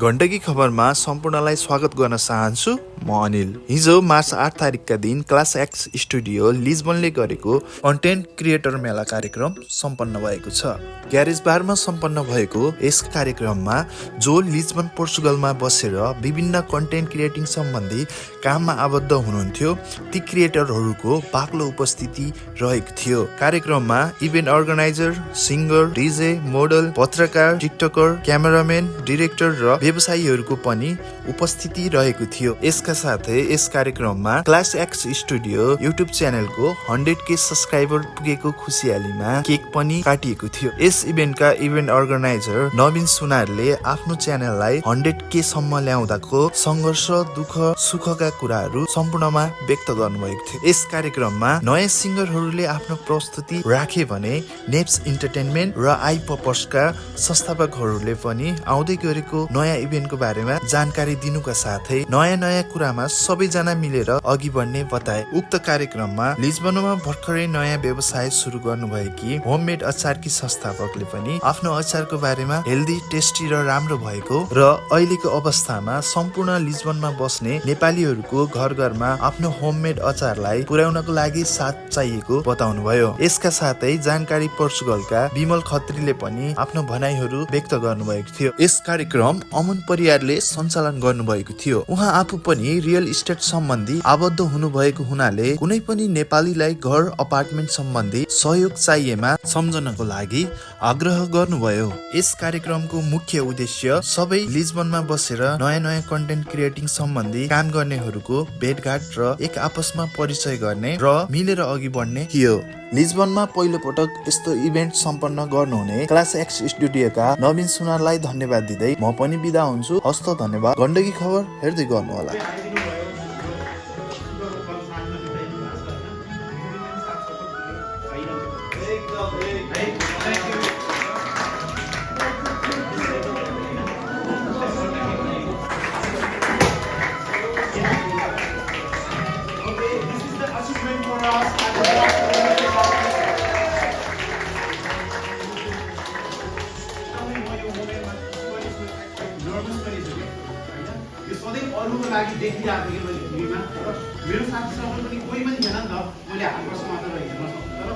गण्डकी खबरमा सम्पूर्णलाई स्वागत गर्न चाहन्छु। म अनिल। हिजो मार्च 8 तारिकका दिन क्लास एक्स स्टुडियो लिजबनले गरेको कन्टेन्ट क्रिएटर मेला कार्यक्रम सम्पन्न भएको छ। ग्यारेज बारमा सम्पन्न भएको यस कार्यक्रममा जो लिजबन पोर्चुगलमा बसेर विभिन्न कन्टेन्ट क्रिएटिङ सम्बन्धी काममा आबद्ध हुनुहुन्थ्यो ती क्रिएटरहरूको बाक्लो उपस्थिति रहेको थियो। कार्यक्रममा event organiser, singer, DJ, model, पत्रकार, टिकटकर, क्यामेराम्यान, डिरेक्टर र व्यवसायीहरूको पनि उपस्थिति रहेको थियो। यसका साथै यस कार्यक्रममा क्लास एक्स स्टुडियो युट्युब च्यानलको 100K सब्सक्राइबर पुगेको खुसियालीमा केक पनि काटिएको थियो। यस इभेन्टका इभेन्ट अर्गनाइजर नवीन सुनारले आफ्नो च्यानललाई 100K सम्म ल्याउँदाको सङ्घर्ष, दुःख, सुखका कुराहरू सम्पूर्णमा व्यक्त गर्नुभएको थियो। यस कार्यक्रममा नयाँ सिङ्गरहरूले आफ्नो प्रस्तुति राखे भने नेप्स इन्टरटेनमेन्ट र आई पपर्सका संस्थापकहरूले पनि आउँदै गरेको नयाँ इभेन्टको बारेमा जानकारी दिनुका साथै नयाँ कुरामा सबैजना मिलेर अघि बढ्ने बताए। उक्त कार्यक्रममा लिजबनमा भर्खरै नयाँ व्यवसाय सुरु गर्नुभएकी होममेड अचारकी संस्थापकले पनि आफ्नो अचारको बारेमा हेल्दी, टेस्टी र राम्रो भएको र अहिलेको अवस्थामा सम्पूर्ण लिजबनमा बस्ने नेपालीहरूको घर घरमा आफ्नो होममेड अचारलाई पुर्याउनको लागि साथ चाहिएको बताउनुभयो। यसका साथै जानकारी पोर्चुगलका विमल खत्रीले पनि आफ्नो भनाइहरू व्यक्त गर्नुभएको थियो। यस कार्यक्रम अमन परियारले सञ्चालन गर्नुभएको थियो। उहाँ आफू पनि रियल इस्टेट सम्बन्धी आबद्ध हुनुभएको हुनाले कुनै पनि नेपालीलाई घर अपार्टमेन्ट सम्बन्धी सहयोग चाहिएमा सम्झनको लागि आग्रह गर्नुभयो। यस कार्यक्रमको मुख्य उद्देश्य सबै लिजबनमा बसेर नयाँ कन्टेन्ट क्रिएटिङ सम्बन्धी काम गर्नेहरूको भेटघाट र एक आपसमा परिचय गर्ने र मिलेर अघि बढ्ने थियो। लिजबनमा पहिलो पटक यस्तो इभेन्ट सम्पन्न गर्नुहुने क्लास एक्स स्टुडियोका नवीन सुनारलाई धन्यवाद दिँदै म पनि बिदा हुन्छु। हस्त धन्यवाद। गण्डकी खबर हेर्दै गर्नुहोला। यो सधैँ अरूको लागि देखिरहेको थिएँ मैले टिभीमा, तर मेरो साथीसँग पनि कोही पनि थिएन नि त। मैले हातमा मात्र रहेको तर